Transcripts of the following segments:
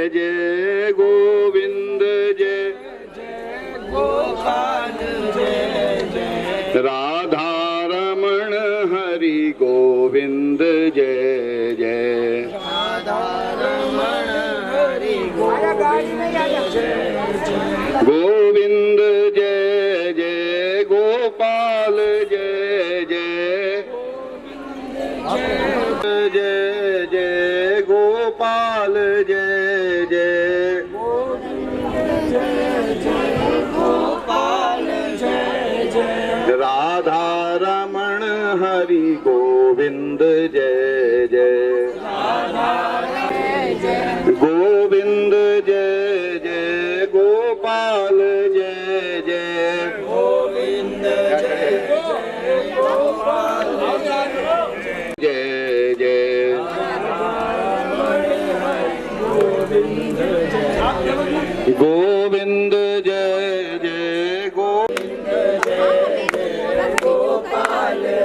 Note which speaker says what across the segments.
Speaker 1: जय गोविंद जय
Speaker 2: गोपाल जय जय
Speaker 1: राधा रमण हरि गोविंद जय जय
Speaker 2: राधा रमण हरि गोविंद जय जय
Speaker 1: गोविंद जय जय गोपाल जय जय जय जय गोपाल जय जय
Speaker 2: गोपाल जय जय
Speaker 1: राधा रमण हरि गोविंद जय जय गोविंद जय जय गोपाल जय जय
Speaker 2: गोविंद जय जय गोपाल
Speaker 1: जय जय गोविंद जय जय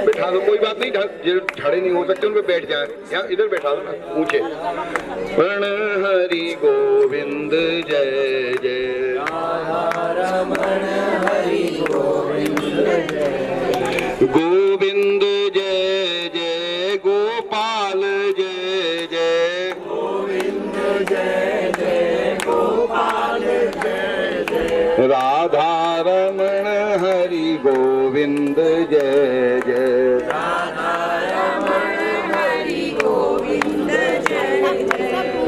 Speaker 1: बैठा दो, कोई बात नहीं, खड़े नहीं हो सकते, उन पे बैठ जाए, यहाँ इधर बैठा दो ना ऊंचे। प्रण हरि गोविंद जय जय
Speaker 2: रमण हरि गोविंद जय
Speaker 1: गोविंद जय जय गोपाल जय जय
Speaker 2: गोविंद जय जय गोपाल जय जय
Speaker 1: राधा रमण हरि गोविंद जय जय
Speaker 2: रमण हरि गोविंद जय जय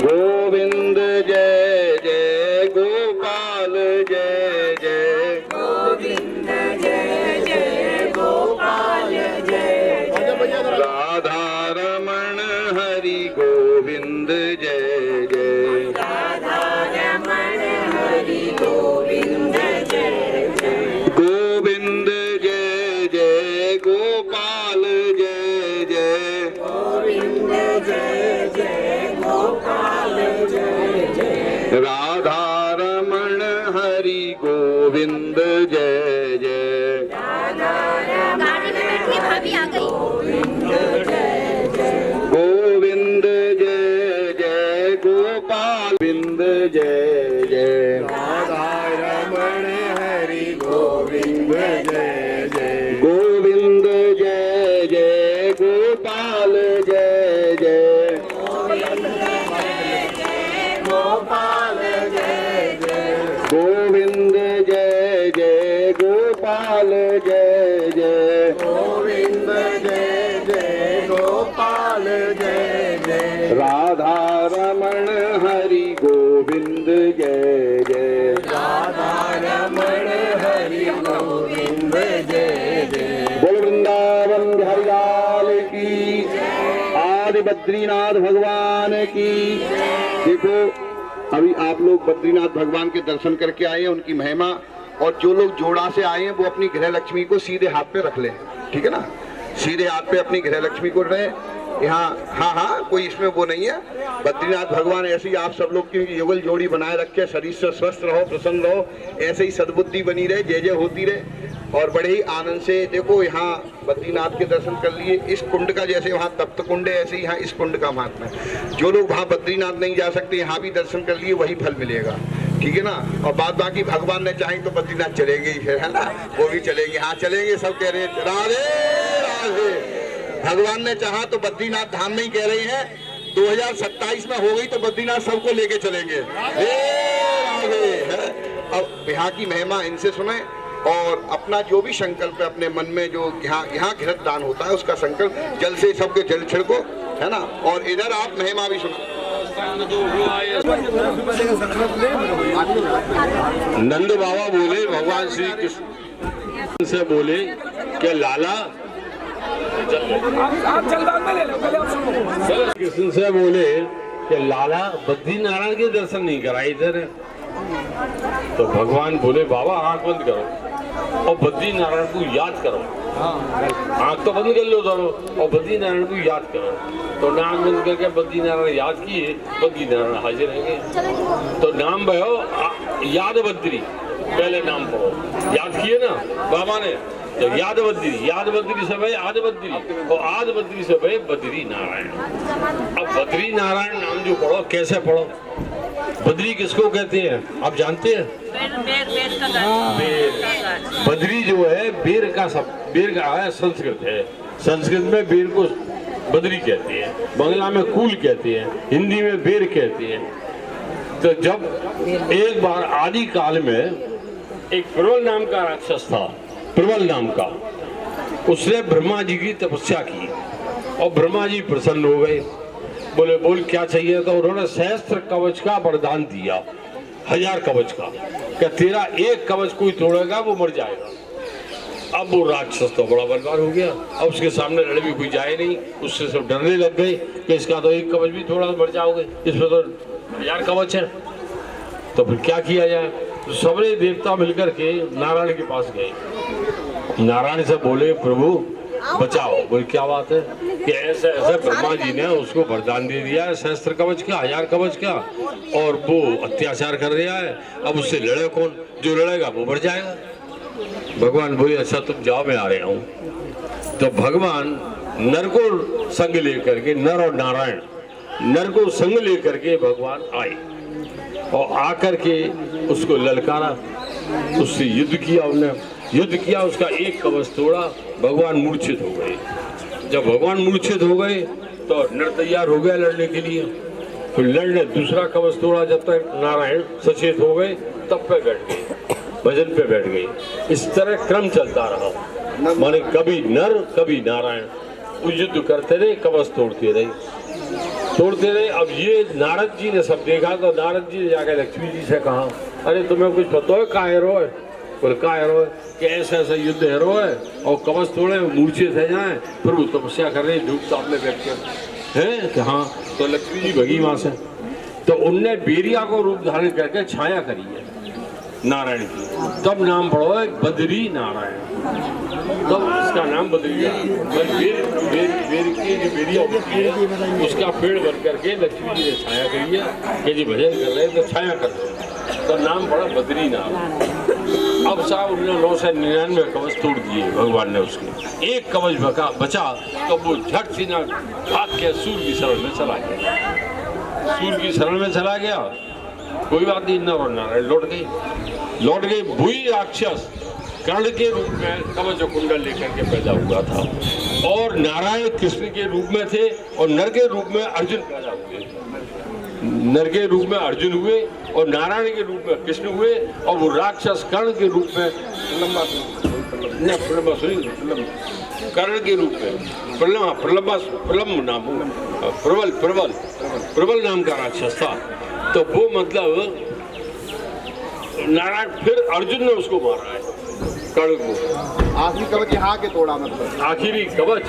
Speaker 1: गोविंद जय जय गोपाल जय जय
Speaker 2: गोविंद जय जय गोपाल जय जय
Speaker 1: राधा रमण हरि गोविंद जय जय
Speaker 2: राधा रमण हरि गोविंद जय जय
Speaker 1: गोविंद जय जय गोपाल जय जय
Speaker 2: गोविंद जय जय गोपाल जय जय
Speaker 1: राधा रमण हरि गोविंद जय जय
Speaker 3: गाड़ी में बैठी भाभी आ गई।
Speaker 1: गोविंद जय जय गोपाल गोविंद जय जय
Speaker 2: राधा रमण हरि गोविंद जय जय
Speaker 1: गोविंद जय जय गोपाल जय जय
Speaker 2: गोपाल जय जय
Speaker 1: गोविंद जय जय गोपाल जय जय
Speaker 2: गोविंद जय जय गोपाल जय जय
Speaker 1: राधा रमण हरि गोविंद जय जय
Speaker 2: राधा रमण हरि गोविंद जय जय
Speaker 1: बोल वृंदावन बिहारी लाल की आदि बद्रीनाथ भगवान की। देखो अभी आप लोग बद्रीनाथ भगवान के दर्शन करके आए हैं, उनकी महिमा, और जो लोग जोड़ा से आए हैं वो अपनी गृह लक्ष्मी को सीधे हाथ पे रख लें, ठीक है ना, सीधे हाथ पे अपनी गृह लक्ष्मी को रहे यहाँ। हाँ हाँ, कोई इसमें वो नहीं है। बद्रीनाथ भगवान ऐसे ही आप सब लोग की युगल जोड़ी बनाए रखे, शरीर से स्वस्थ रहो, प्रसन्न रहो, ऐसे ही सद्बुद्धि बनी रहे, जय जय होती रहे, और बड़े ही आनंद से। देखो यहाँ बद्रीनाथ के दर्शन कर लिए, इस कुंड का जैसे वहाँ तप्त कुंड है ऐसे ही यहाँ इस कुंड का महात्मा है। जो लोग वहाँ बद्रीनाथ नहीं जा सकते, यहाँ भी दर्शन कर लिए, वही फल मिलेगा, ठीक है ना। और बाद बाकी भगवान ने चाहे तो बद्रीनाथ चलेंगे ही फिर, है ना, वो भी चलेंगे। हाँ चलेंगे, सब कह रहे हैं राधे राधे। भगवान ने चाहा तो बद्रीनाथ धाम में ही कह रहे हैं 2027 में हो गई तो बद्रीनाथ सबको लेके चलेंगे। राधे है। अब यहाँ की महिमा इनसे सुने, और अपना जो भी संकल्प है अपने मन में, जो यहाँ घृत दान होता है उसका संकल्प जल से सबके जल छिड़को, है ना। और इधर आप महिमा भी सुनो। नंद बाबा बोले भगवान श्री कृष्ण से बोले कि लाला, कृष्ण से बोले कि लाला बद्री नारायण के दर्शन नहीं करा इधर। तो भगवान बोले बाबा आंख बंद करो और बद्री नारायण को याद करो। आंख तो बंद कर लो दोनों, और बद्री नारायण को याद करो। तो नाम बंद करके बद्री नारायण याद किए, बद्री नारायण हाजिर रहेंगे। तो नाम भयो याद बद्री, पहले नाम पढ़ो, याद किए ना बाबा ने,
Speaker 4: तो याद बद्री से भाई आद बद्री, और आद बद्री से भाई बद्री नारायण। अब बद्री नारायण नाम जो पढ़ो, कैसे पढ़ो? बद्री किसको कहते हैं आप जानते हैं? बेर। बद्री जो है बेर का है, संस्कृत है। संस्कृत में बेर को बद्री कहते हैं, बांग्ला में कूल कहते हैं, हिंदी में बेर कहते हैं। तो जब एक बार आदि काल में एक प्रबल नाम का राक्षस था, प्रबल नाम का, उसने ब्रह्मा जी की तपस्या की और ब्रह्मा जी प्रसन्न हो गए। बोले बोल क्या चाहिए? तो उन्होंने सहस्त्र कवच का वरदान दिया, 1000 कवच का, क्या तेरा एक कवच कोई तोड़ेगा वो मर जाएगा। अब वो राक्षस तो बड़ा बलवान हो गया, अब उसके सामने लड़े भी कोई जाए नहीं, उससे सब डरने लग गए कि इसका तो एक कवच भी थोड़ा मर जाओगे, इसमें तो 1000 कवच है। तो फिर क्या किया जाए? तो सबरे देवता मिलकर के नारायण के पास गए। नारायण से बोले प्रभु बचाओ। बोले क्या बात है? कि ऐसे ऐसे ब्रह्मा जी ने उसको वरदान दे दिया है सहस्त्र कवच का, 1000 कवच का, और वो अत्याचार कर रहा है, अब उससे लड़े कौन? जो लड़ेगा वो मर जाएगा। भगवान बोले अच्छा तुम जाओ, मैं आ रहा हूँ। तो भगवान नर को संग लेकर के, नर और नारायण नर को संग लेकर के भगवान आए और आकर के उसको ललकारा, उससे युद्ध किया। उन्होंने युद्ध किया, उसका एक कवच तोड़ा, भगवान मूर्छित हो गए। जब भगवान मूर्छित हो गए तो नर तैयार हो गया लड़ने के लिए। फिर लड़ने दूसरा कवच तोड़ा, जब तक नारायण सचेत हो गए तब पे बैठ गए, भजन पे बैठ गए। इस तरह क्रम चलता रहा, माने कभी नर कभी नारायण वो युद्ध करते रहे, कवच तोड़ते रहे। अब ये नारद जी ने सब देखा, तो नारद जी ने जाकर लक्ष्मी जी से कहा अरे तुम्हें कुछ पता है का हीरो है? बोले का हीरो है? कि ऐसा ऐसा युद्ध हीरो है और कवच तोड़े मूर्छित है जाए, फिर वो तपस्या कर रहे धूप ताप में बैठ के है कि हाँ। तो लक्ष्मी जी भगी वहां से, तो उनने बेरिया को रूप धारण करके छाया करी है नारायण की, तब नाम पड़ो है बद्री नारायण, तब इसका नाम बद्री नारायण। बेर की जो बेरिया होती है उसका पेड़ बन करके लक्ष्मी जी ने छाया करी है कि जी भजन कर रहे हैं तो छाया कर दो, तो नाम पड़ा बद्री नारायण। अब साहब उन्होंने 999 कवच तोड़ दिए भगवान ने, उसके एक कवच बचा तो वो झट से ना भाग के सूर्य की शरण में चला गया। सूर्य की शरण में चला गया, कोई बात नहीं, नर और नारायण लौट गए। वही राक्षस कर्ण के रूप में कवच कुंडल लेकर के पैदा हुआ था, और नारायण कृष्ण के रूप में थे, और नर के रूप में अर्जुन पैदा हुए। नर के रूप में अर्जुन हुए और नारायण के रूप में कृष्ण हुए, और वो राक्षस कर्ण के रूप में कर्ण के रूप में प्रबल नाम का राक्षस था। तो वो मतलब नारायण, फिर अर्जुन ने उसको मारा है कर्ण को।
Speaker 1: आखिरी कवच यहाँ के तोड़ा, मतलब
Speaker 4: आखिरी कवच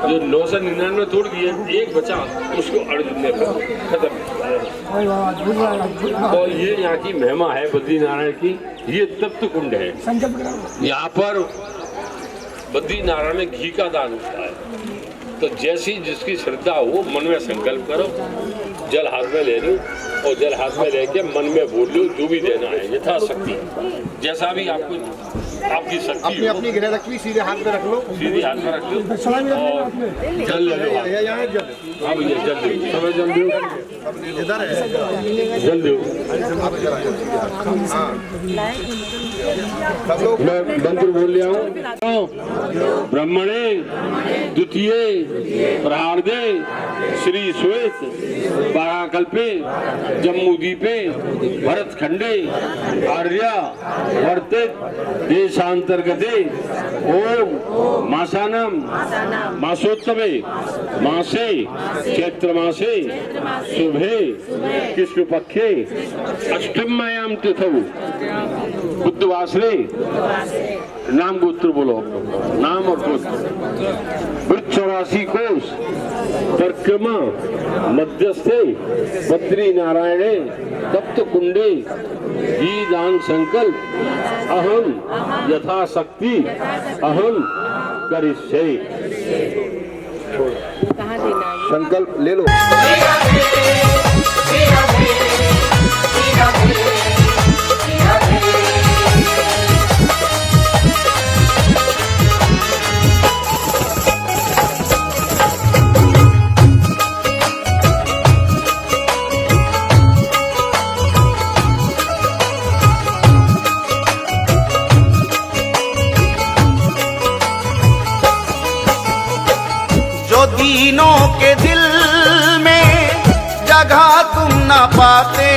Speaker 4: जो 999 तोड़ दिए, एक बचा उसको अर्जुन ने खत्म किया। तो ये यहाँ की महिमा है बद्री नारायण की। ये तप्त कुंड है, यहाँ पर बद्री नारायण में घी का दान होता है। तो जैसी जिसकी श्रद्धा हो, मन में संकल्प करो, जल हाथ में ले लो, और जल हाथ में लेके मन में बोल लो जो भी देना है यथाशक्ति, जैसा भी आपको आपकी शक्ति हो।
Speaker 1: अपनी गृह लक्ष्मी सीधे हाथ में रख लो,
Speaker 4: सीधे हाथ में रख लो और जल ले लो। हाँ भैया जल दो, समय जल दो, जल दो। मैं मंत्र बोल लिया हूँ। ब्रह्मणे द्वितीय प्रहार्दे श्री श्वेत पराकल्पे जम्मूदीपे भरत खंडे आर्या वर्तित देशांतर्गते ओम मासानम मासोत्तमे मासे चैत्र मासे शुभे कृष्ण पक्षे अष्टम्याम तिथौ बुद्धवासरे। नाम गोत्र बोलो, नाम और गोत्र। 84 कोष परिक्रमा मध्यस्थे बद्री नारायणे तप्त कुंडे घी दान संकल्प अहम यथाशक्ति अहम करिष्ये।
Speaker 1: संकल्प ले लो।
Speaker 5: न पाते,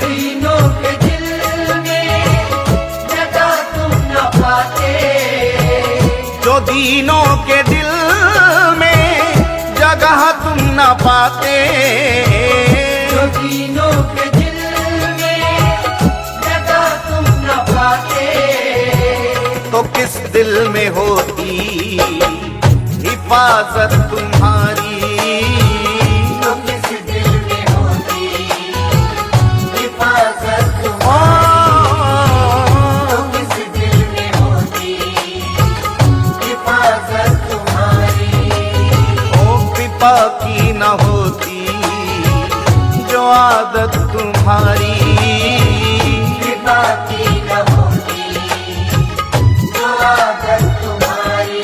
Speaker 2: दीनों के दिल में जगह तुम न पाते,
Speaker 5: जो दीनों के दिल में जगह तुम न पाते,
Speaker 2: जो दीनों के दिल में जगह तुम न पाते,
Speaker 5: तो किस दिल में होती हिफाजत तुम्हारी,
Speaker 2: तो किस दिल में होती हिफाजत
Speaker 5: ओ,
Speaker 2: तो किस दिल में होती हिफाजत तुम्हारी,
Speaker 5: ओ कृपा की न होती जो आदत तुम्हारी,
Speaker 2: कृपा की न होती जो आदत तुम्हारी।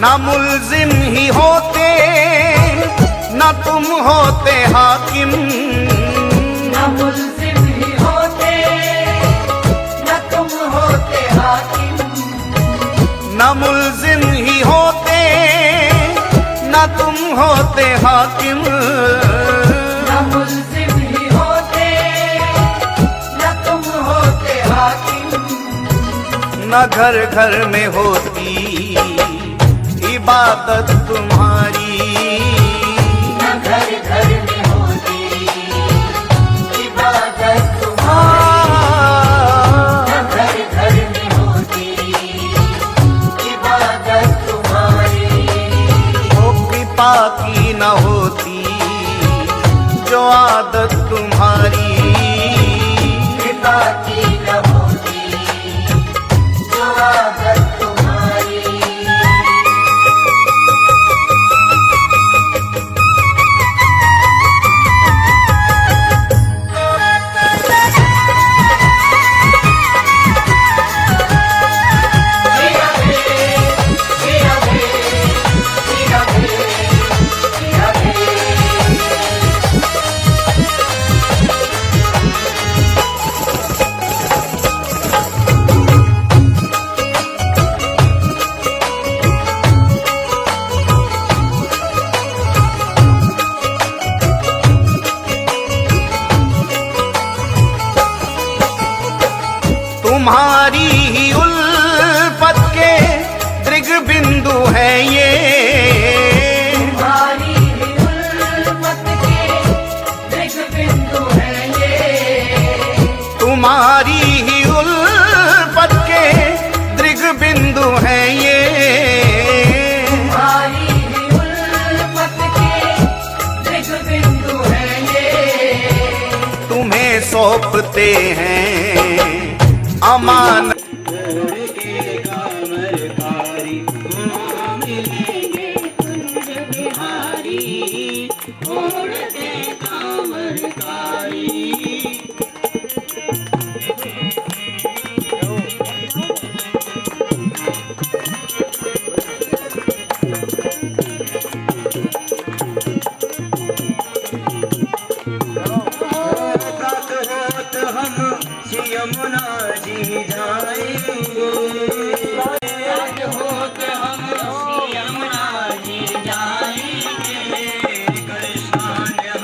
Speaker 5: न मुल्जिम ही होते न तुम होते हाकिम,
Speaker 2: न मुल्जिम ही होते न तुम होते हाकिम,
Speaker 5: न मुल्जिम ही होते न तुम होते हाकिम,
Speaker 2: न मुल्जिम ही होते न तुम होते हाकिम,
Speaker 5: न घर घर में होती इबादत तुम्हारी,
Speaker 2: न घर घर में होती इबादत तुम्हारी, न घर घर में होती इबादत तुम्हारी,
Speaker 5: ओ कृपा की न होती जो आदत तुम्हारी,
Speaker 2: कृपा की न होती जो आदत तुम्हारी।
Speaker 5: तुम्हारी ही उल्फत के दृग बिंदु है ये,
Speaker 2: तुम्हारी ही उल्फत के दृग बिंदु है ये,
Speaker 5: तुम्हारी ही उल्फत के दृग बिंदु है ये,
Speaker 2: तुम्हारी ही उल्फत के दृग बिंदु है ये,
Speaker 5: तुम्हें सौंपते हैं अमान
Speaker 6: यमुना जी जाएंगे, यमुना जी जाएंगे, कृष्ण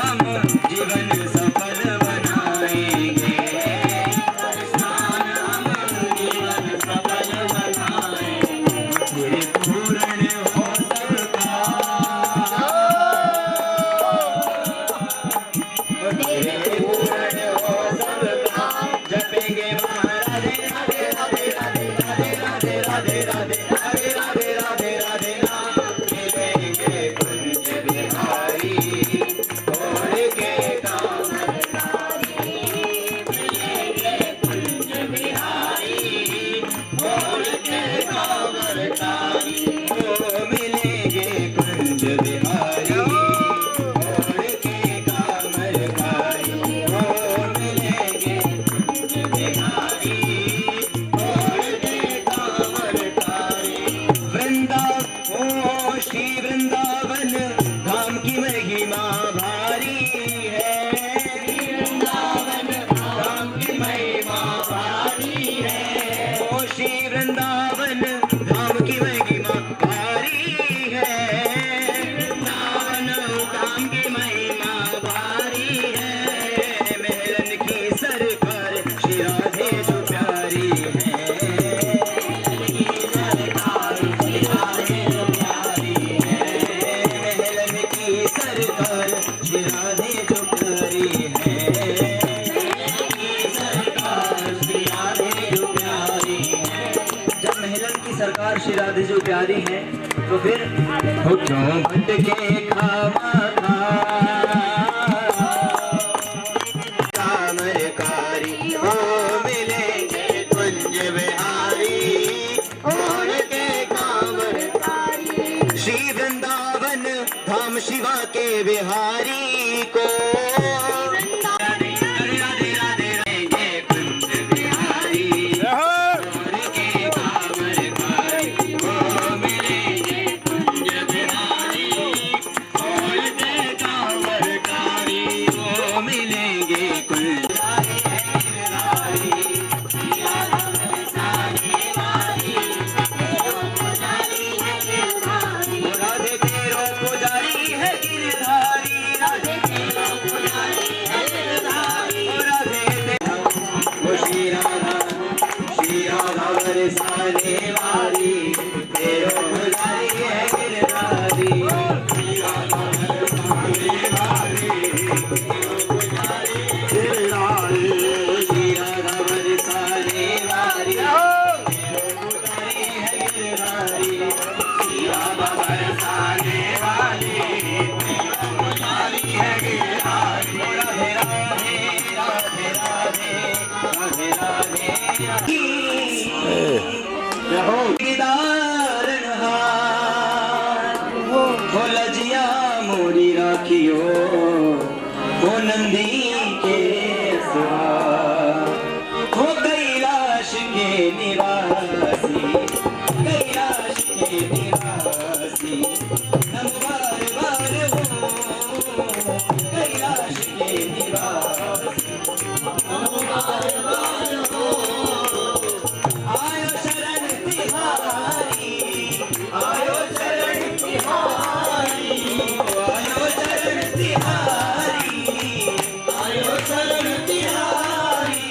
Speaker 6: हम जीवन सफल बनाएंगे। सरकार श्री राधे जो प्यारी है, सरकार श्री राधे जो प्यारी है। जब महलन की सरकार श्री राधे जो प्यारी है तो फिर हो क्यों भटके खामा खा कामरकारी हो मिलेंगे कुंज बिहारी और के कामरकारी श्री वृंदावन धाम शिवा के बिहारी को राधे राधे राधे रहेंगे कुंज बिहारी और के कामरकारी हो मिलेंगे कुंज बिहारी और के कामरकारी हो मिलेंगे कुंज राधे तेरो पुजारी है गिरधारी राधे तेरो पुजारी है गिरधारी राधे तेरो श्री राधा बरसाने वाली तेरो पुजारी है गिरधारी श्री राधा बरसाने वाली तेरो पुजारी गिरधारी श्री राधा बरसाने वाली तेरो पुजारी है गिरधारी श्री राधा बरसाने वाली तेरो पुजारी है गिरधारी राधे राधे राधे राधे राधे राधे रहो दीदारन हार हो लजिया मोरी राखियो हो नंदी के सवार हो कैलाश के निवासी कैलाश के निवासी हम बार बार हो कैलाश के निवासी हम बार बार हो आयो शरण तिहारी आयो शरण तिहारी आयो शरण तिहारी आयो शरण तिहारी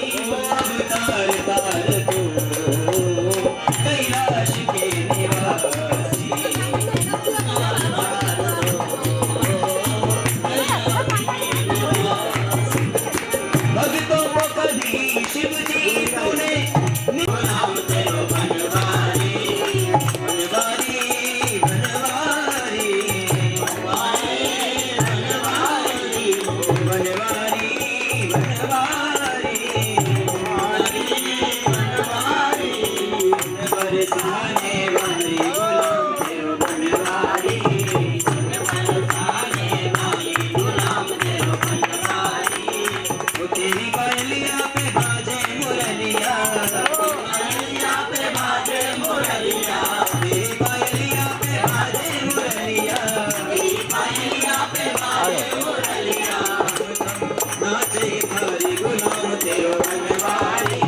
Speaker 6: तार तार तू कैलाश के निवासी भक्तों को कभी शिव जी तूने नाम तेरो बनवारी बनवारी बनवारी बनवारी बनवारी बनवारी बनवारी बरसाने वाली गुलाम तेरो बनवारी बरसाने वाली गुलाम तेरो बनवारी वो तेरी बालिया पे बाजे मुरलिया बालिया पे बाजे मुरलिया तेरी बालिया पे बाजे मुरलिया तेरी बालिया पे बाजे मुरलिया नाचे थारी गुलाम तेरो बनवारी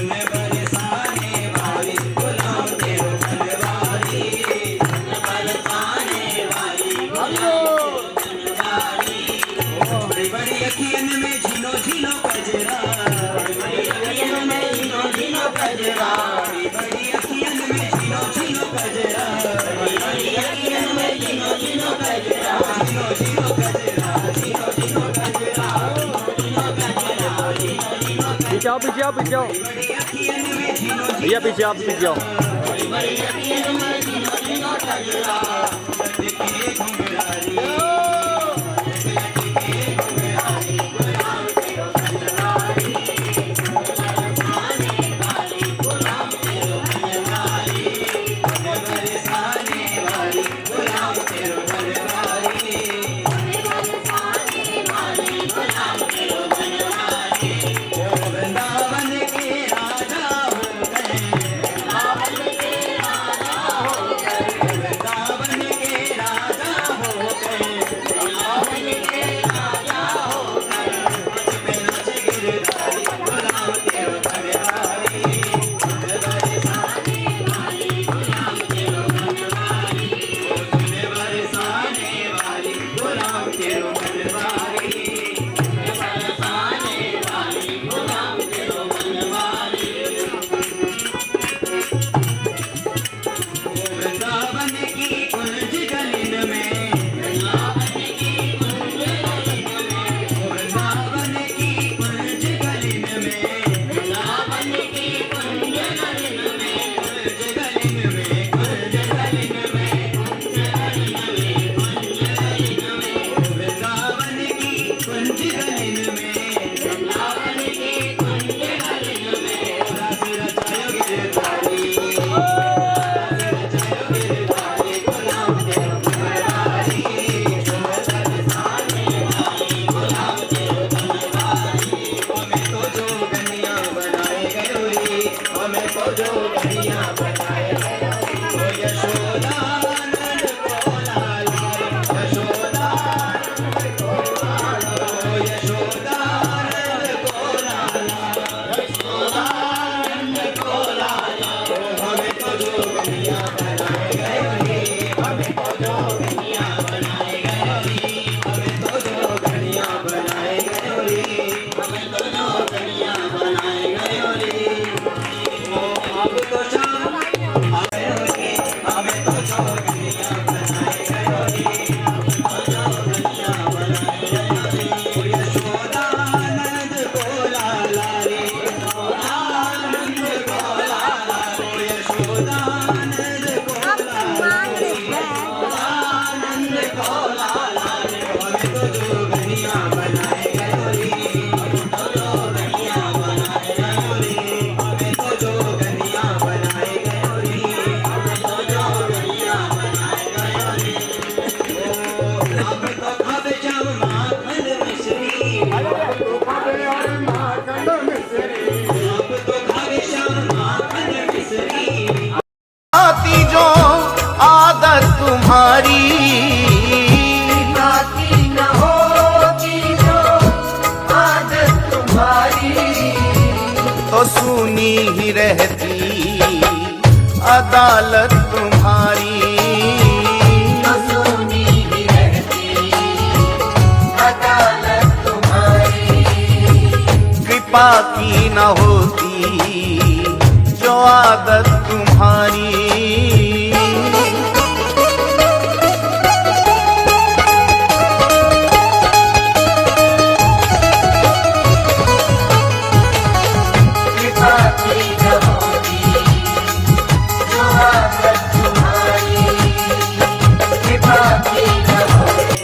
Speaker 6: बरसाने वाली गुलाम तेरो बनवारी बरसाने वाली बड़ी बड़ी अखियन में झीनो झीनो कजरा बड़ी अखियन में झीनो झीनो कजरा बड़ी अखियन में झीनो झीनो कजरा बड़ी अखियन में झीनो झीनो कजरा झीनो झीनो कजरा झीनो झीनो कजरा
Speaker 7: पीछे आओ पीछे आओ पीछे आओ
Speaker 6: बड़ी अखियन में झीनो
Speaker 7: भैया पीछे आप पीछे आओ
Speaker 6: बड़ी अखियन में झीनो झीनो कजरा लटके घुंघरारी वृंदावन के राजा हो गए वृंदावन के राजा हो गए
Speaker 5: आती जो आदत तुम्हारी
Speaker 2: बाकी न होगी जो आदत तुम्हारी
Speaker 5: तो सुनी ही रहती अदालत तुम्हारी।
Speaker 2: सुनी ही रहती अदालत तुम्हारी
Speaker 5: कृपा की न होती जो आदत तुम्हारी।
Speaker 2: कृपा की न होगी जो आदत तुम्हारी कृपा की न होगी।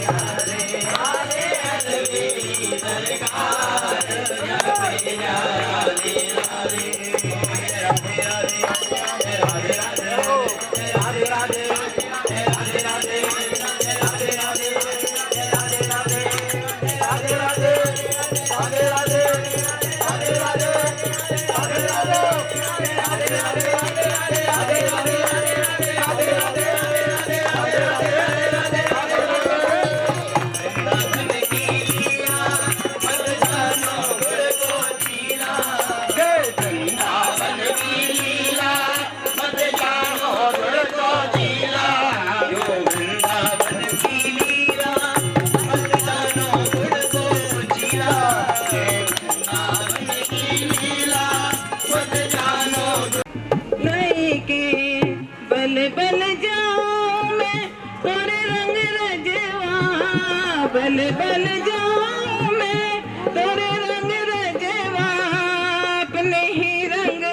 Speaker 8: बल बल जाऊं मैं तोरे रंग रजवा, बल बल जाऊं मैं तोरे रंग रजवा, अपने ही रंग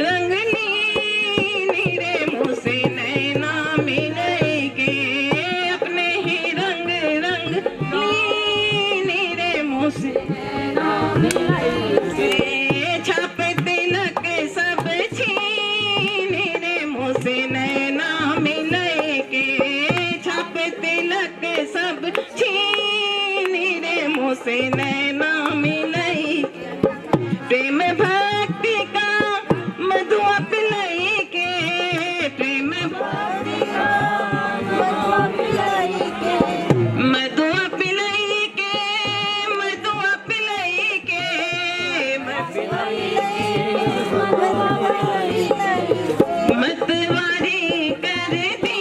Speaker 8: रंगली नीरे मुँह से नैना मिलेंगे, अपने ही रंग रंगली नीरे मुँह से नैना मिलेंगे, छाप तिलक सब छीन रे मुँह से नैना मिलेंगे, छाप तिलक सब छीन रे मुँह से नैना मिलेंगे, प्रेम भक्ति का मधुआ पिलाई के, प्रेम भक्ति का मधुआ पिलाई के, मधुआ पिलाई के, मधुआ पिलाई के, मतवारी कर दी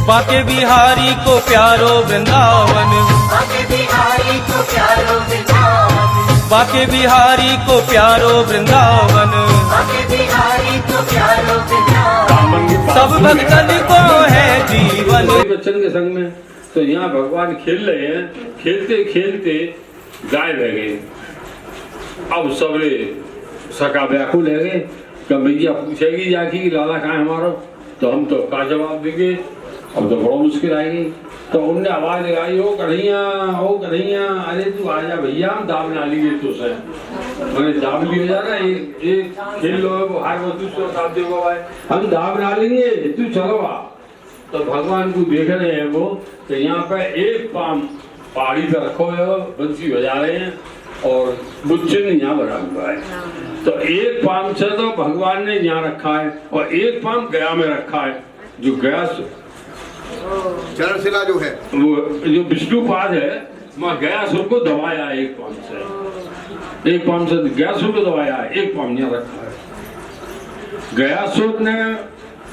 Speaker 9: बाके बिहारी को प्यारो वृंदावन,
Speaker 2: बाके बिहारी को प्यारो वृंदावन,
Speaker 9: बाके बिहारी को प्यारो वृंदावन,
Speaker 2: बाके बिहारी को प्यारो वृंदावन,
Speaker 9: सब भक्तन को है जीवन।
Speaker 4: बच्चन के संग में तो यहाँ भगवान खेल रहे हैं, खेलते खेलते गाय बह गई। अब सबरे सका व्याकुल है कि भैया पूछेगी जाके कि लाला कहाँ है हमारा, तो हम तो का जवाब देंगे, अब तो बड़ा मुश्किल आएगी। तो उनने आवाज लगाई, ओ कन्हैया, अरे तू आ जा भैया, हम दाब ना लिए तुझसे। मैंने दाब लिया जा रहा है, एक खेल लो हार वो दूसरा दाब देगा भाई, हम दाब ना लेंगे, तू चलो आ। तो भगवान को देख रहे हैं वो, तो यहाँ पे एक पाम पहाड़ी पे रखो है, बंसी बजा रहे हैं और बुच्चन यहाँ बना हुआ है। तो एक पाम से तो भगवान ने यहाँ रखा है और एक पाम गया में रखा है, जो गया
Speaker 1: चरणशिला जो है,
Speaker 4: वो जो विष्णुपाद है, वहाँ गयासुर को दबाया है एक पाम से गयासुर को दबाया है, एक पाम यहाँ रखा है। गयासुर ने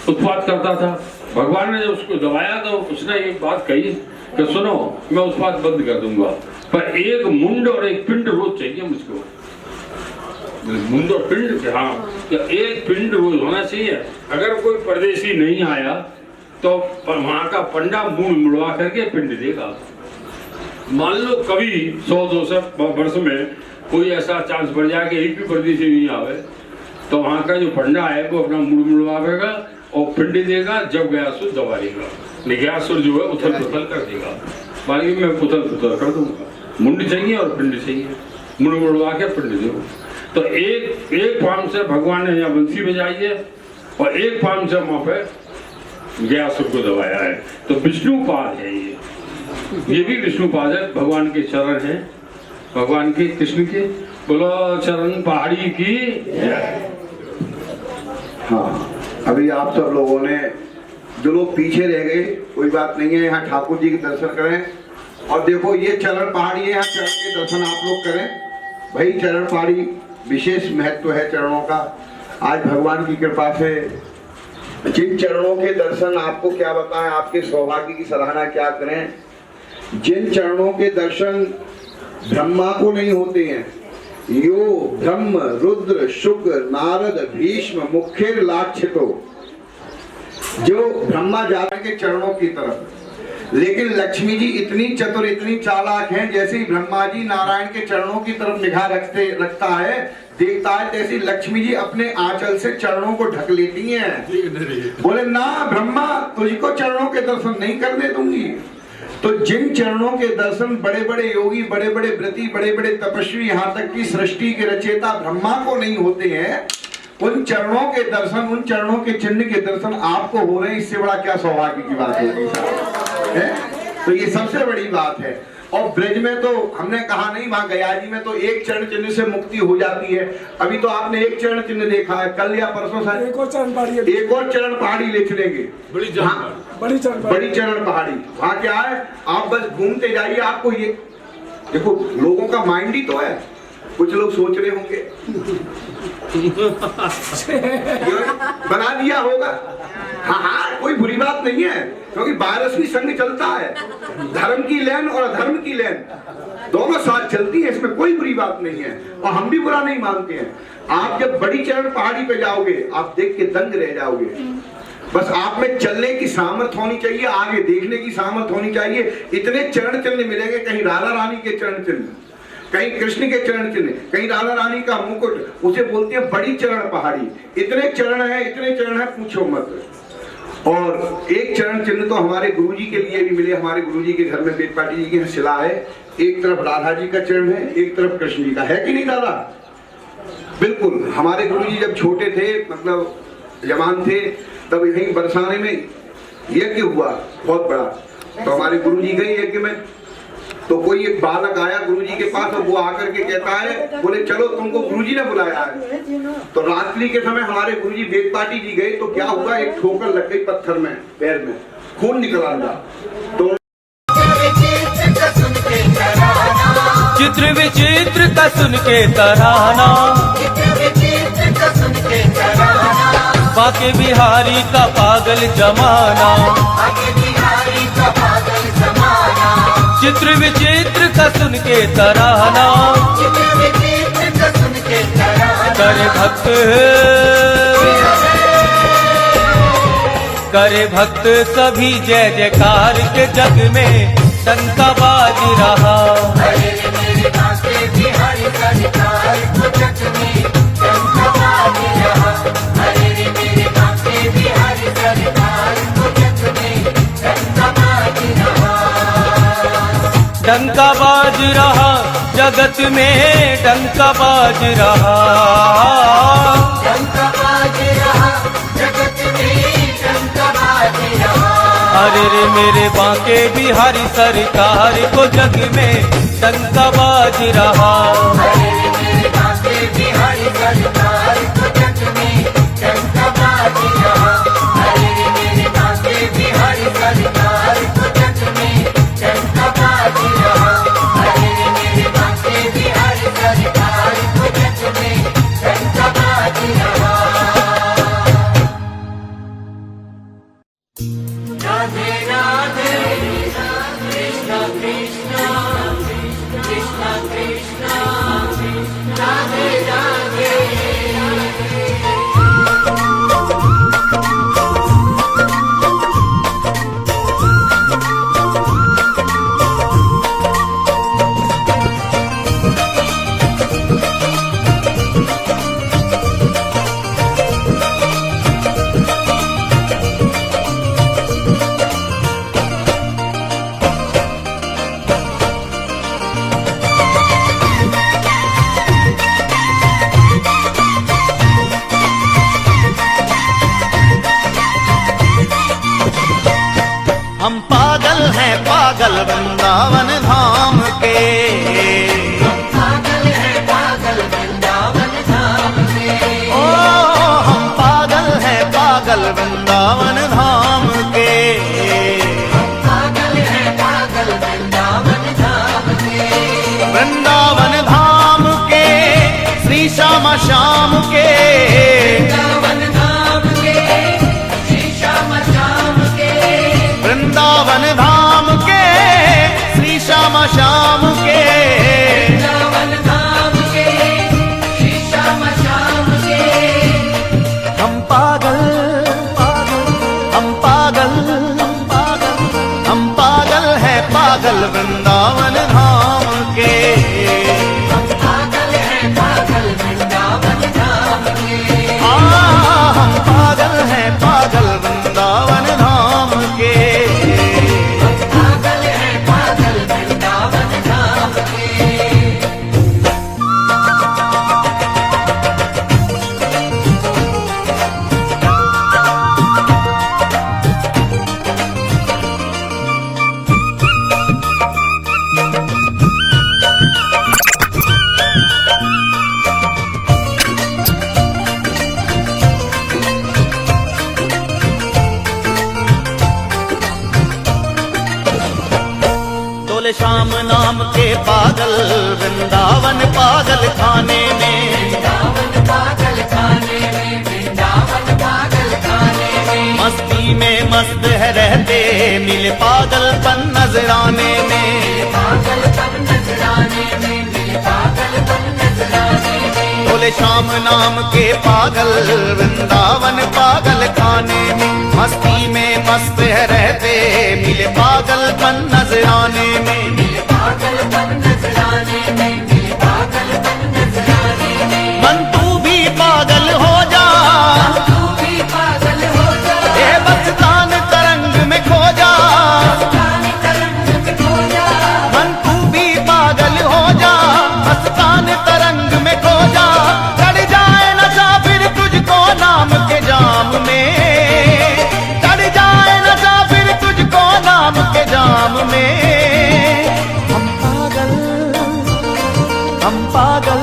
Speaker 4: उत्पात करता था, भगवान ने जब उसको दबाया तो उसने एक बात कही कि सुनो, मैं उत्पात बंद कर दूंगा, पर एक मुंड और एक पिंड रोज चाहिए मुझको। मुंड और पिंड, हाँ, एक पिंड रोज होना चाहिए। अगर कोई परदेशी नहीं आया तो वहां का पंडा मुंह मुड़वा करके पिंड देगा। मान लो कभी 100-200 वर्ष में कोई ऐसा चांस बढ़ जाए कि एक भी परदेशी नहीं आवे, तो वहां का जो पंडा है वो अपना मुंह मुड़वाएगा और पिंड देगा। जब गयासुर दबाएगा, गयासुर जो है उथल पुथल कर देगा, बाकी मैं उथल पुथल कर दूंगा। मुंड चाहिए और पिंड चाहिए, मुंड मुड़वा के पिंड दो। तो एक पाम से भगवान ने यहाँ बंसी बजाई है और एक पाम से वहां पे गयासुर को दबाया है। तो विष्णुपाद है ये भी विष्णुपाद है, भगवान के चरण है, भगवान के कृष्ण के। बोलो चरण पहाड़ी की।
Speaker 1: हाँ, अभी आप सब लोगों ने, जो लोग पीछे रह गए कोई बात नहीं है, यहाँ ठाकुर जी के दर्शन करें। और देखो ये चरण पहाड़ी है, यहाँ चरण के दर्शन आप लोग करें भाई। चरण पहाड़ी विशेष महत्व है चरणों का। आज भगवान की कृपा से जिन चरणों के दर्शन, आपको क्या बताएं, आपके सौभाग्य की सराहना क्या करें। जिन चरणों के दर्शन ब्रह्मा को नहीं होते हैं, यो ब्रह्म रुद्र शुक्र नारद भीष्म मुखेर लाक्षितो, जो ब्रह्मा जाते के चरणों की तरफ, लेकिन लक्ष्मी जी इतनी चतुर इतनी चालाक हैं, जैसे ही ब्रह्मा जी नारायण के चरणों की तरफ निगाह रखता है, देखता है, जैसी लक्ष्मी जी अपने आंचल से चरणों को ढक लेती हैं। बोले ना ब्रह्मा, तुझको चरणों के दर्शन नहीं करने दूंगी। तो जिन चरणों के दर्शन बड़े बड़े योगी, बड़े बड़े व्रती, बड़े बड़े तपस्वी, यहाँ तक कि सृष्टि के रचयिता ब्रह्मा को नहीं होते हैं, उन चरणों के दर्शन, उन चरणों के चिन्ह के दर्शन आपको हो रहे हैं। इससे बड़ा क्या सौभाग्य की बात है? तो ये सबसे बड़ी बात है। और ब्रज में तो हमने कहा नहीं, वहां गया जी में तो एक चरण चिन्ह से मुक्ति हो जाती है। अभी तो आपने एक चरण चिन्ह देखा है, कल या परसों शायद एक और चरण पहाड़ी ले चलेंगे, बड़ी चरण पहाड़ी। वहां क्या है, आप बस घूमते जाइए, आपको ये देखो, लोगों का माइंड ही तो है। कुछ लोग सोच रहे होंगे बना दिया होगा। हाँ, कोई बुरी बात नहीं है, क्योंकि वायरस भी संग चलता है। धर्म की लेन और अधर्म की लेन दोनों साथ चलती है, इसमें कोई बुरी बात नहीं है और हम भी बुरा नहीं मानते हैं। आप जब बड़ी चरण पहाड़ी पे जाओगे, आप देख के दंग रह जाओगे। बस आप में चलने की सामर्थ्य होनी चाहिए, आगे देखने की सामर्थ्य होनी चाहिए। इतने चरण चिन्ह मिलेंगे, कहीं राधा रानी के चरण चिन्ह, कहीं कृष्ण के चरण चिन्ह, कहीं राधा रानी का मुकुट, उसे बोलते हैं बड़ी चरण पहाड़ी। इतने चरण है पूछो मत। और एक चरण चिन्ह तो हमारे गुरुजी के लिए भी मिले। हमारे गुरुजी के घर में बेटपाटी जी की शिला है, एक तरफ राधा जी का चरण है, एक तरफ कृष्ण जी का है कि नहीं दादा? बिल्कुल। हमारे गुरुजी जब छोटे थे, मतलब जवान थे, तब यहीं बरसाने में यज्ञ हुआ बहुत बड़ा। तो हमारे गुरुजी गए यज्ञ में, तो कोई एक बालक आया गुरुजी के पास और वो आकर के कहता है, बोले चलो तुमको गुरुजी ने बुलाया है। तो रात्रि के समय हमारे गुरुजी बेटपाटी जी गए, तो क्या हुआ, एक ठोकर लग गई पत्थर में, पैर में खून निकल आया। तो
Speaker 9: चित्र विचित्र का सुन के तराना, बाके बिहारी का पागल जमाना, चित्र विचित्र का सुन के तराना, करे भक्त सभी जय जयकार के जग में डंका बाज रहा। डंका बाज रहा, जगत में डंका बाज रहा।
Speaker 2: डंका बाज रहा, जगत में डंका बाज रहा।
Speaker 9: अरे रे मेरे बांके बिहारी सरकार को जग में डंका बाज रहा।
Speaker 2: अरे रे मेरे बांके बिहारी सरकार को जग में डंका बाज रहा। अरे रे मेरे बांके बिहारी सरकार को जग में डंका बाज रहा। अरे रे मेरे बांके बिहारी सरकार को जग में डंका बाज रहा। राधे राधे कृष्ण कृष्ण कृष्ण कृष्ण राधे राधे।
Speaker 5: हम पागल हैं पागल वृंदावन धाम के।
Speaker 2: पागल है पागल वृंदावन धाम के।
Speaker 5: ओ हम पागल हैं पागल वृंदावन धाम के।
Speaker 2: पागल है पागल वृंदावन धाम के।
Speaker 5: वृंदावन धाम के श्री श्याम श्याम के।
Speaker 2: वृंदावन धाम के श्री श्याम श्याम के।
Speaker 5: वृंदावन धाम के श्री श्याम श्याम के।
Speaker 2: वृंदावन धाम के श्री श्याम श्याम के।
Speaker 5: हम पागल हम पागल हम पागल हैं पागल वृंदावन धाम के।
Speaker 2: पागल है पागल वृंदावन धाम के।
Speaker 5: हम पागल हैं पागल वृंदावन धाम के।
Speaker 2: पागल है पागल वृंदावन धाम के।
Speaker 5: डोले श्याम नाम के पागल वृंदावन पागल खाने में।
Speaker 2: वृंदावन पागल खाने में। वृंदावन पागल खाने में।
Speaker 5: मस्ती में मस्त है रहते मिले पागलपन नजराने में।
Speaker 2: पागलपन नजराने में। मिले पागलपन नजराने में।
Speaker 5: डोले श्याम नाम के पागल वृंदावन पागल खाने में। मस्ती में मस्त है रहते मिले पागलपन नजराने में।
Speaker 2: मिले पागलपन नजराने में। मिले पागलपन नजराने में।
Speaker 5: मन तू भी पागल हो जा,
Speaker 2: तू भी पागल हो जा।
Speaker 5: ये मस्तान तरंग में खो जा।
Speaker 2: मस्तानी तरंग में खो जा।
Speaker 5: मन तू भी पागल हो जा, मस्तान तरंग में खो जा। चढ़ जाए नशा फिर तुझको नाम के जाम में। चढ़ जाए नशा फिर तुझको नाम के जाम में। हम पागल हम पागल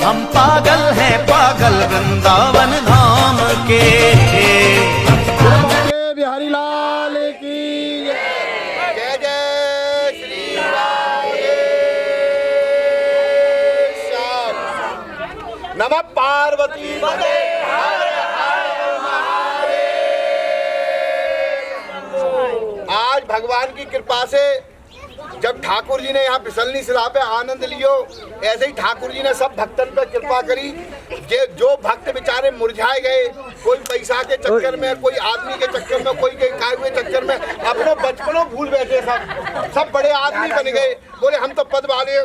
Speaker 5: हम पागल हैं पागल वृंदावन धाम के।
Speaker 1: बिहारी लाल की जय जय श्री राधे श्याम। नमः पार्वती पते हर हर महादेव। आज भगवान की कृपा से जब ठाकुर जी ने यहाँ फिसलनी सिला पे आनंद लियो, ऐसे ही ठाकुर जी ने सब भक्तन पे कृपा करी। जो भक्त बेचारे मुरझाए गए, कोई पैसा के चक्कर में, कोई आदमी के चक्कर में, कोई के खाए हुए चक्कर में अपने बचपनों भूल बैठे। सब बड़े आदमी बन गए, बोले हम तो पद वाले,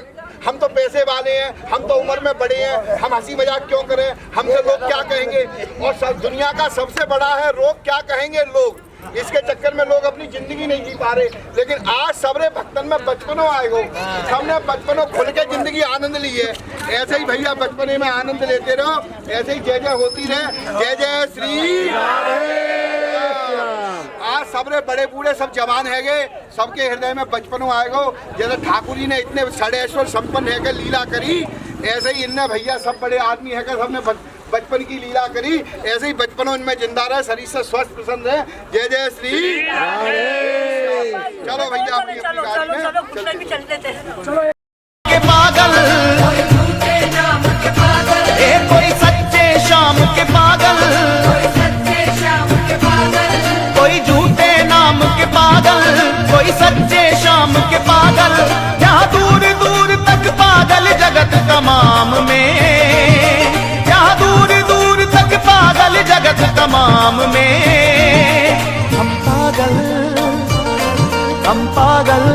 Speaker 1: हम तो पैसे वाले हैं, हम तो उम्र में बड़े हैं, हम हंसी मजाक क्यों करें, हमसे लोग क्या कहेंगे। और सब दुनिया का सबसे बड़ा है रोग, क्या कहेंगे लोग। इसके चक्कर में लोग अपनी जिंदगी नहीं जी पा रहे। लेकिन आज सबरे भक्तन में बचपनों आएगो, सबने बचपनों खुल के जिंदगी आनंद ली है। ऐसे ही भैया बचपने में आनंद लेते रहो, ऐसे ही जय जय होती रहे। जय जय श्री आज सबरे बड़े बूढ़े सब जवान है गए, सबके हृदय में बचपनों आएगो। जैसे ठाकुर जी ने इतने षडेश्वर संपन्न है के लीला करी, ऐसे ही इनने भैया सब बड़े आदमी है के सबने बचपन की लीला करी। ऐसे ही बचपनों इनमें जिंदा रहे, शरीर से स्वस्थ प्रसन्न रहे। जय जय श्री चलो भैया अपनी अपनी गाड़ी में चलते।
Speaker 5: के पागल कोई सच्चे शाम के पागल, कोई झूठे नाम के पागल, कोई सच्चे शाम के पागल। यहाँ दूर दूर तक पागल जगत तमाम में, यहाँ दूर दूर तक पागल जगत तमाम में। हम पागल, हम पागल,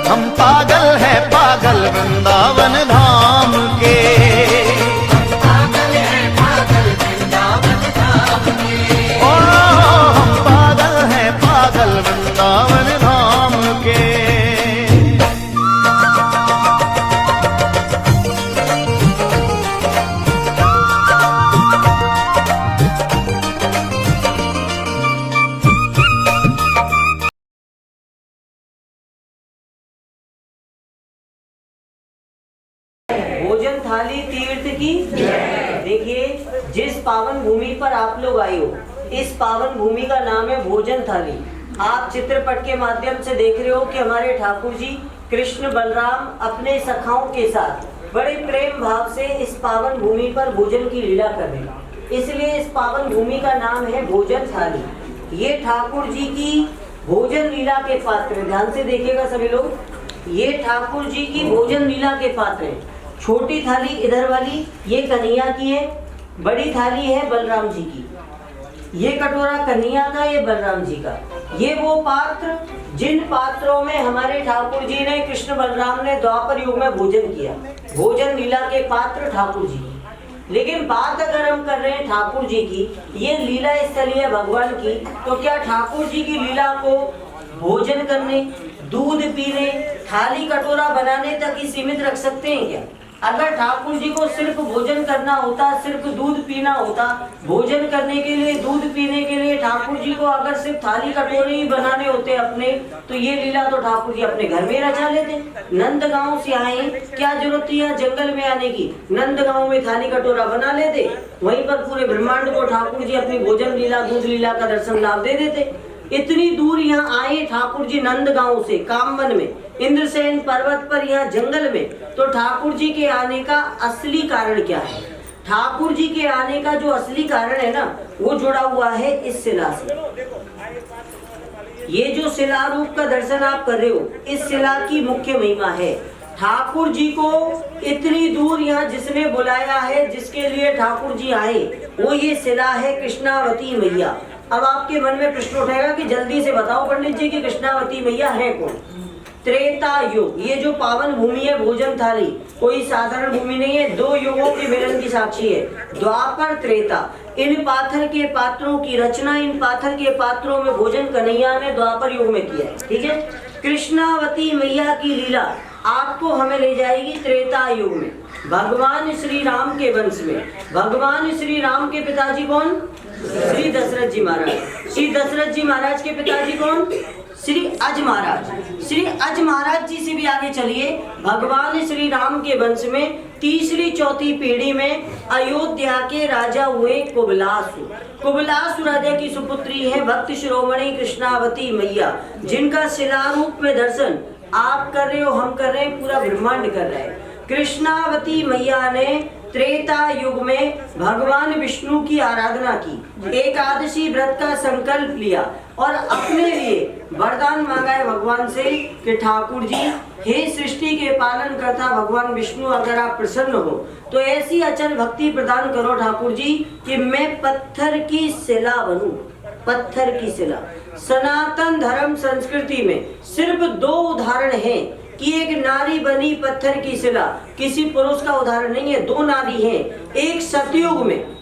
Speaker 5: हम पागल है पागल वृंदावन धाम के। ओ हम पागल है पागल वृंदावन धाम के।
Speaker 10: भोजन थाली तीर्थ की। देखिए जिस पावन भूमि पर आप लोग आए हो, इस पावन भूमि का नाम है भोजन थाली। आप चित्रपट के माध्यम से देख रहे हो कि हमारे ठाकुर जी कृष्ण बलराम अपने सखाओं के साथ बड़े प्रेम भाव से इस पावन भूमि पर भोजन की लीला कर रहे हैं। इसलिए इस पावन भूमि का नाम है भोजन थाली। ये ठाकुर जी की भोजन लीला के पात्र, ध्यान से देखिएगा सभी लोग, ये ठाकुर जी की भोजन लीला के पात्र है। छोटी थाली इधर वाली ये कन्हैया की है, बड़ी थाली है बलराम जी की। ये कटोरा कन्हैया का, ये बलराम जी का। ये वो पात्र जिन पात्रों में हमारे ठाकुर जी ने, कृष्ण बलराम ने द्वापर युग में भोजन किया, भोजन लीला के पात्र ठाकुर जी। लेकिन बात अगर हम कर रहे हैं ठाकुर जी की, ये लीला स्थली है भगवान की, तो क्या ठाकुर जी की लीला को भोजन करने, दूध पीने, थाली कटोरा बनाने तक ही सीमित रख सकते हैं क्या? अगर ठाकुर जी को सिर्फ भोजन करना होता, सिर्फ दूध पीना होता, भोजन करने के लिए, दूध पीने के लिए ठाकुर जी को अगर सिर्फ थाली कटोरे ही बनाने होते अपने, तो ये लीला तो ठाकुर जी अपने घर में रचा लेते। नंदगांव से आए, क्या जरूरत थी यहाँ जंगल में आने की? नंदगांव में थाली कटोरा बना लेते, वहीं पर पूरे ब्रह्मांड को ठाकुर जी अपनी भोजन लीला, दूध लीला का दर्शन लाभ दे देते। इतनी दूर यहाँ आए ठाकुर जी नंदगांव से, कामवन में, इंद्रसेन पर्वत पर, यहाँ जंगल में, तो ठाकुर जी के आने का असली कारण क्या है? ठाकुर जी के आने का जो असली कारण है ना, वो जुड़ा हुआ है इस शिला से। ये जो शिला रूप का दर्शन आप कर रहे हो, इस शिला की मुख्य महिमा है। ठाकुर जी को इतनी दूर यहाँ जिसने बुलाया है, जिसके लिए ठाकुर जी आए, वो ये शिला है कृष्णावती मैया। अब आपके मन में प्रश्न उठेगा कि जल्दी से बताओ पंडित जी कि कृष्णावती मैया है कौन? त्रेता युग, ये जो पावन भूमि है भोजन थाली, कोई साधारण भूमि नहीं है, दो युगों के मिलन की साक्षी है, द्वापर त्रेता। इन पाथर के पात्रों की रचना, इन पाथर के पात्रों में भोजन कन्हैया ने द्वापर युग में किया है, ठीक है। कृष्णावती मैया की लीला आपको हमें ले जाएगी त्रेता युग में, भगवान श्री राम के वंश में। भगवान श्री राम के पिताजी कौन? श्री दशरथ जी महाराज। श्री दशरथ जी महाराज के पिताजी कौन? श्री अज महाराज। श्री अज महाराज जी से भी आगे चलिए, भगवान श्री राम के वंश में तीसरी चौथी पीढ़ी में अयोध्या के राजा हुए कुबलासुर। कुबलासुर राजा की सुपुत्री है भक्त शिरोमणि कृष्णावती मैया, जिनका शिलारूप में दर्शन आप कर रहे हो, हम कर रहे हैं, पूरा ब्रह्मांड कर रहा है। कृष्णावती मैया ने त्रेता युग में भगवान विष्णु की आराधना की, एकादशी व्रत का संकल्प लिया और अपने लिए वरदान मांगा है भगवान से कि ठाकुर जी, हे सृष्टि के पालन करता भगवान विष्णु, अगर आप प्रसन्न हो तो ऐसी अचल भक्ति प्रदान करो ठाकुर जी कि मैं पत्थर की शिला बनूं। पत्थर की शिला। सनातन धर्म संस्कृति में सिर्फ दो उदाहरण हैं कि एक नारी बनी पत्थर की शिला, किसी पुरुष का उदाहरण नहीं है, दो नारी हैं। एक सतयुग में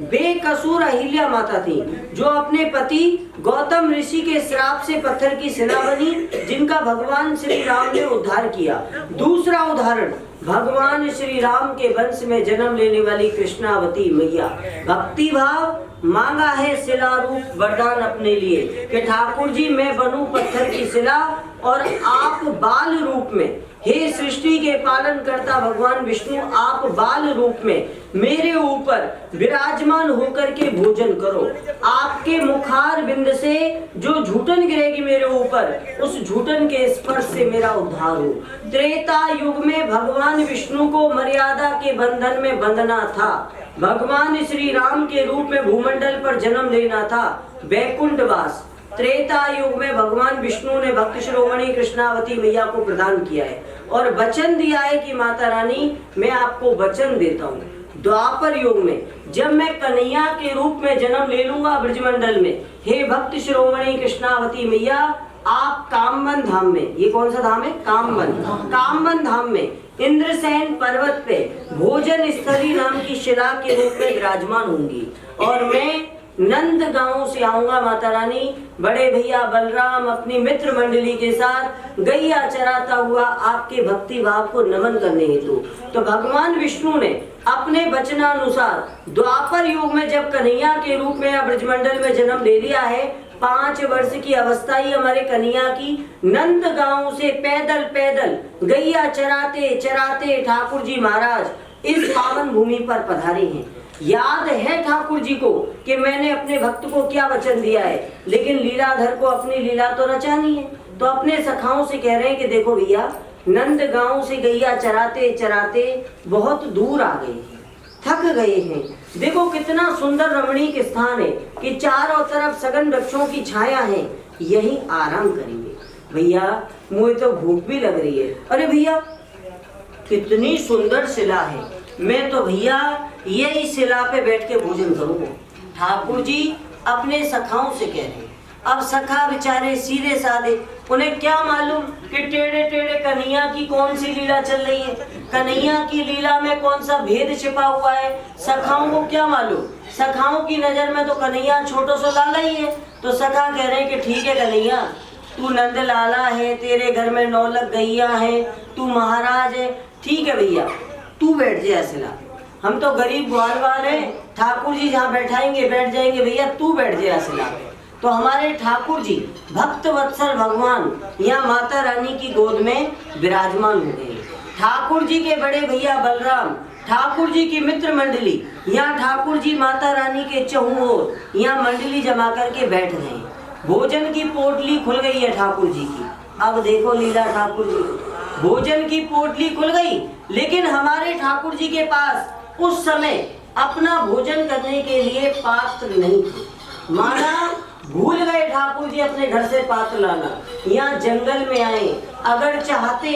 Speaker 10: बेकसूर अहिल्या माता थी, जो अपने पति गौतम ऋषि के श्राप से पत्थर की शिला बनी, जिनका भगवान श्री राम ने उद्धार किया। दूसरा उदाहरण, भगवान श्री राम के वंश में जन्म लेने वाली कृष्णावती मैया। भक्ति भाव मांगा है शिला रूप वरदान अपने लिए कि ठाकुर जी मैं बनूं पत्थर की शिला और आप बाल रूप में, हे सृष्टि के पालन करता भगवान विष्णु, आप बाल रूप में मेरे ऊपर विराजमान होकर के भोजन करो। आपके मुखार बिंद से जो झूठन गिरेगी मेरे ऊपर, उस झूठन के स्पर्श से मेरा उद्धार हो। त्रेता युग में भगवान विष्णु को मर्यादा के बंधन में बंधना था, भगवान श्री राम के रूप में भूमंडल पर जन्म लेना था, वैकुंठवास। त्रेता युग में भगवान विष्णु ने भक्त शिरोमणि कृष्णावती मैया को प्रदान किया है और वचन दिया है कि माता रानी मैं आपको वचन देता हूँ। द्वापर युग में जब मैं कन्हैया के रूप में जन्म ले लूंगा ब्रजमंडल में, हे भक्त शिरोमणि कृष्णावती मैया आप कामवन धाम में, ये कौन सा धाम है? कामवन धाम में इंद्रसेन पर्वत पे भोजन स्थली नाम की शिला के रूप में विराजमान होंगी और मैं नंद गांव से आऊंगा माता रानी। बड़े भैया बलराम अपनी मित्र मंडली के साथ गैया चराता हुआ आपके भक्ति भाव को नमन करने हेतु। तो भगवान विष्णु ने अपने वचनानुसार द्वापर युग में जब कन्हैया के रूप में ब्रजमंडल में जन्म ले लिया है, 5 वर्ष की अवस्था ही हमारे कन्हैया की, नंद गांव से पैदल गैया चराते चराते ठाकुर जी महाराज इस पावन भूमि पर पधारे हैं। याद है ठाकुर जी को कि मैंने अपने भक्त को क्या वचन दिया है, लेकिन लीलाधर को अपनी लीला तो रचानी है। तो अपने सखाओं से कह रहे हैं कि देखो भैया, नंद गांव से गैया चराते चराते बहुत दूर आ गए हैं, थक गए हैं। देखो कितना सुंदर रमणीक स्थान है कि चारों तरफ सघन वृक्षों की छाया है, यहीं आराम करेंगे। भैया मुझे तो भूख भी लग रही है। अरे भैया कितनी सुंदर शिला है, मैं तो भैया यही शिला पे बैठ के भोजन करूंगा। ठाकुर जी अपने सखाओं से कह रहे हैं। अब सखा बेचारे सीधे साधे, उन्हें क्या मालूम कि टेढ़े टेढ़े कन्हैया की कौन सी लीला चल रही है, कन्हैया की लीला में कौन सा भेद छिपा हुआ है। सखाओं को क्या मालूम, सखाओं की नजर में तो कन्हैया छोटो सो लाला ही है। तो सखा कह रहे हैं कि ठीक है कन्हैया, तू नंद लाला है, तेरे घर में 9 लाख गैया है, तू महाराज है, ठीक है भैया तू बैठ जा शिला, हम तो गरीब ग्वालवाल हैं, ठाकुर जी जहाँ बैठाएंगे बैठ जाएंगे, भैया तू बैठ जा शिला पे। तो हमारे ठाकुर जी भक्त वत्सल भगवान यहाँ माता रानी की गोद में विराजमान हो गए। ठाकुर जी के बड़े भैया बलराम, ठाकुर जी की मित्र मंडली यहाँ ठाकुर जी माता रानी के चहुं ओर यहाँ मंडली जमा करके बैठ गए। भोजन की पोटली खुल गई है ठाकुर जी की। अब देखो लीला ठाकुर जी, भोजन की पोटली खुल गई, लेकिन हमारे ठाकुर जी के पास उस समय अपना भोजन करने के लिए पात्र नहीं थे। माना भूल गए ठाकुर जी अपने घर से पात्र लाना। यहाँ जंगल में आए, अगर चाहते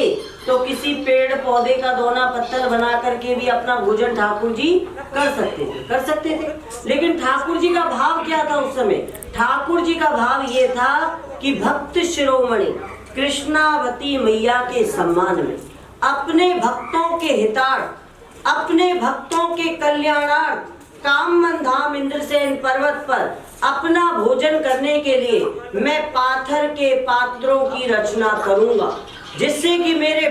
Speaker 10: तो किसी पेड़ पौधे का दोना पत्थर बना करके भी अपना भोजन ठाकुर जी कर सकते थे। लेकिन ठाकुर जी का भाव क्या था उस समय? ठाकुर जी का भाव ये था कि भक्त शिरोमणि कृष्णावती मैया के सम्मान में, अपने भक्तों के हितार्थ, अपने भक्तों के कल्याणार्थ कामवन धाम इंद्रसेन पर्वत पर अपना भोजन करने के लिए मैं पाथर के पात्रों की रचना करूंगा, जिससे कि मेरे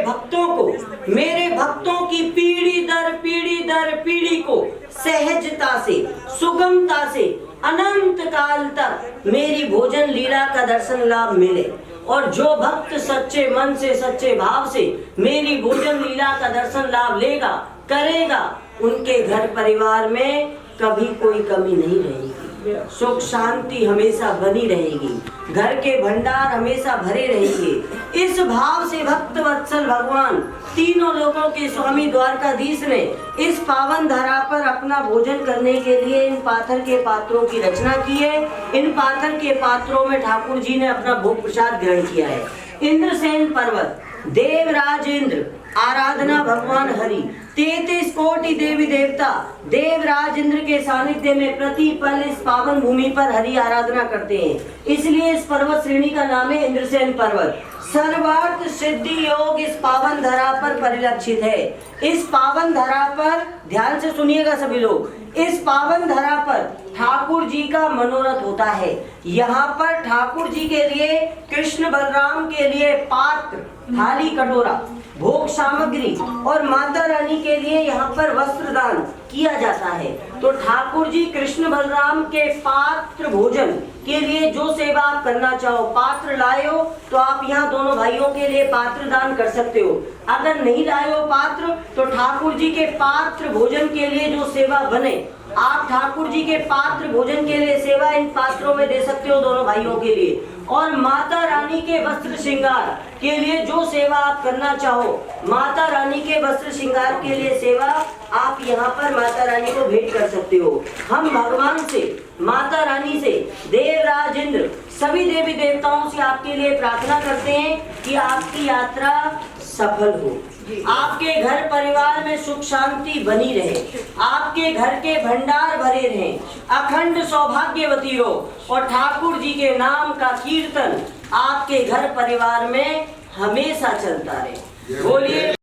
Speaker 10: भक्तों की पीढ़ी दर पीढ़ी को सहजता से, सुगमता से अनंत काल तक मेरी भोजन लीला का दर्शन लाभ मिले। और जो भक्त सच्चे मन से, सच्चे भाव से मेरी भोजन लीला का दर्शन लाभ लेगा, करेगा, उनके घर परिवार में कभी कोई कमी नहीं रहेगी, सुख शांति हमेशा बनी रहेगी, घर के भंडार हमेशा भरे रहेंगे। इस भाव से भक्त वत्सल भगवान तीनों लोगों के स्वामी द्वारकाधीश ने इस पावन धरा पर अपना भोजन करने के लिए इन पाथर के पात्रों की रचना की है। इन पाथर के पात्रों में ठाकुर जी ने अपना भोग प्रसाद ग्रहण किया है। इंद्रसेन पर्वत, देवराज इंद्र, आराधना भगवान हरि, 33 कोटि देवी देवता देवराज इंद्र के सानिध्य में प्रतिपल इस पावन भूमि पर हरि आराधना करते हैं। इसलिए इस पर्वत श्रेणी का नाम है इंद्रसेन पर्वत। सर्वार्थ सिद्धि योग इस पावन धरा पर परिलक्षित है। इस पावन धरा पर ध्यान से सुनिएगा सभी लोग, इस पावन धरा पर ठाकुर जी का मनोरथ होता है। यहाँ पर ठाकुर जी के लिए, कृष्ण बलराम के लिए पात्र, थाली, कटोरा, भोग सामग्री और माता रानी के लिए यहाँ पर वस्त्र दान किया जाता है। तो ठाकुर जी कृष्ण बलराम के पात्र भोजन के लिए जो सेवा आप करना चाहो, पात्र लाए हो तो आप यहाँ दोनों भाइयों के लिए पात्र दान कर सकते हो। अगर नहीं लाए हो पात्र तो ठाकुर जी के पात्र भोजन के लिए जो सेवा बने, आप ठाकुर जी के पात्र भोजन के लिए सेवा इन पात्रों में दे सकते हो दोनों भाइयों के लिए। और माता रानी के वस्त्र श्रृंगार के लिए जो सेवा आप करना चाहो, माता रानी के वस्त्र श्रृंगार के लिए सेवा आप यहाँ पर माता रानी को भेंट कर सकते हो। हम भगवान से, माता रानी से, देवराज इंद्र, सभी देवी देवताओं से आपके लिए प्रार्थना करते हैं कि आपकी यात्रा सफल हो, आपके घर परिवार में सुख शांति बनी रहे, आपके घर के भंडार भरे रहें, अखंड सौभाग्यवती रहो और ठाकुर जी के नाम का कीर्तन आपके घर परिवार में हमेशा चलता रहे। बोलिए।